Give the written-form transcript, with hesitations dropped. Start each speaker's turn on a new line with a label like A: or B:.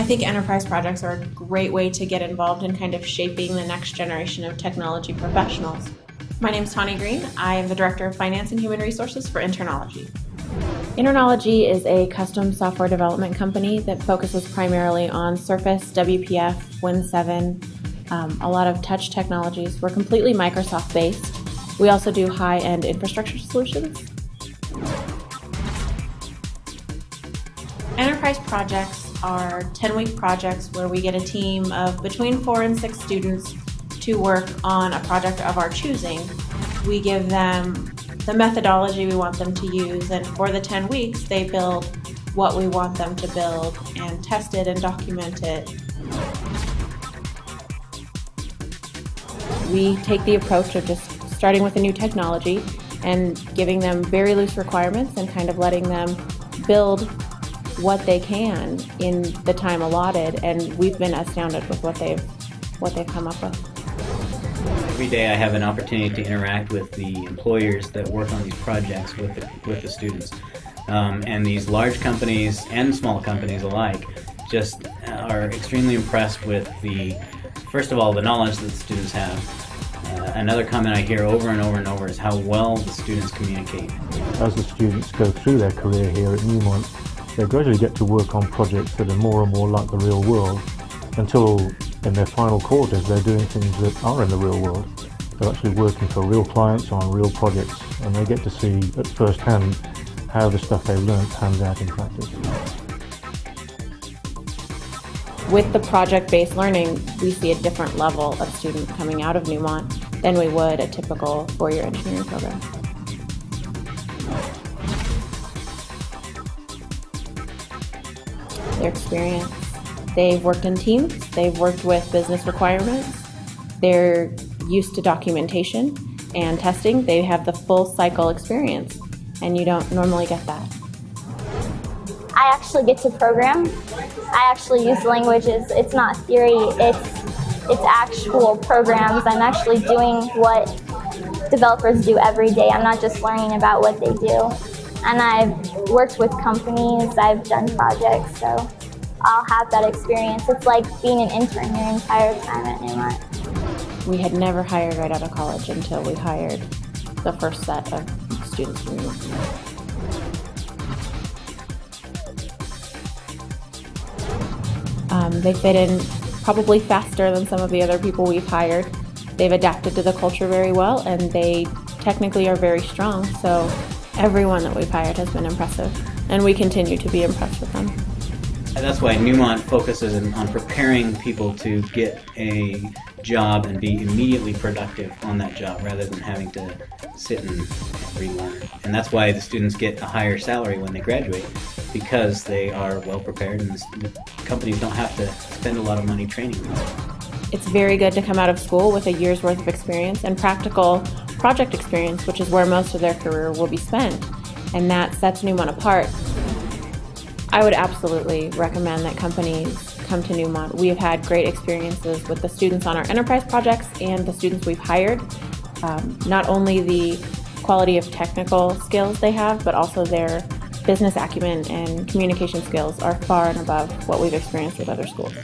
A: I think enterprise projects are a great way to get involved in kind of shaping the next generation of technology professionals. My name is Tawny Green. I am the Director of Finance and Human Resources for Internology. Internology is a custom software development company that focuses primarily on Surface, WPF, Win 7, a lot of touch technologies. We're completely Microsoft-based. We also do high-end infrastructure solutions. Enterprise projects are 10-week projects where we get a team of between 4 and 6 students to work on a project of our choosing. We give them the methodology we want them to use, and for the 10 weeks they build what we want them to build and test it and document it. We take the approach of just starting with a new technology and giving them very loose requirements and kind of letting them build what they can in the time allotted, and we've been astounded with what they've come up with.
B: Every day I have an opportunity to interact with the employers that work on these projects with the students. And these large companies and small companies alike just are extremely impressed with first of all, the knowledge that the students have. Another comment I hear over and over and over is how well the students communicate.
C: As the students go through their career here at Neumont, they gradually get to work on projects that are more and more like the real world, until in their final quarters they're doing things that are in the real world. They're actually working for real clients on real projects, and they get to see at first hand how the stuff they've learned pans out in practice.
A: With the project-based learning, we see a different level of student coming out of Neumont than we would a typical 4-year engineering program. Their experience. They've worked in teams, they've worked with business requirements, they're used to documentation and testing. They have the full cycle experience, and you don't normally get that.
D: I actually get to program. I actually use languages. It's not theory, it's actual programs. I'm actually doing what developers do every day. I'm not just learning about what they do. And I've worked with companies, I've done projects, so I'll have that experience. It's like being an intern your entire time at Neumont.
A: We had never hired right out of college until we hired the first set of students from Neumont. They fit in probably faster than some of the other people we've hired. They've adapted to the culture very well, and they technically are very strong, so everyone that we've hired has been impressive, and we continue to be impressed with them.
B: And that's why Neumont focuses on preparing people to get a job and be immediately productive on that job rather than having to sit and relearn. And that's why the students get a higher salary when they graduate, because they are well prepared and the companies don't have to spend a lot of money training them.
A: It's very good to come out of school with a year's worth of experience and practical project experience, which is where most of their career will be spent, and that sets Neumont apart. I would absolutely recommend that companies come to Neumont. We have had great experiences with the students on our enterprise projects and the students we've hired. Not only the quality of technical skills they have, but also their business acumen and communication skills are far and above what we've experienced with other schools.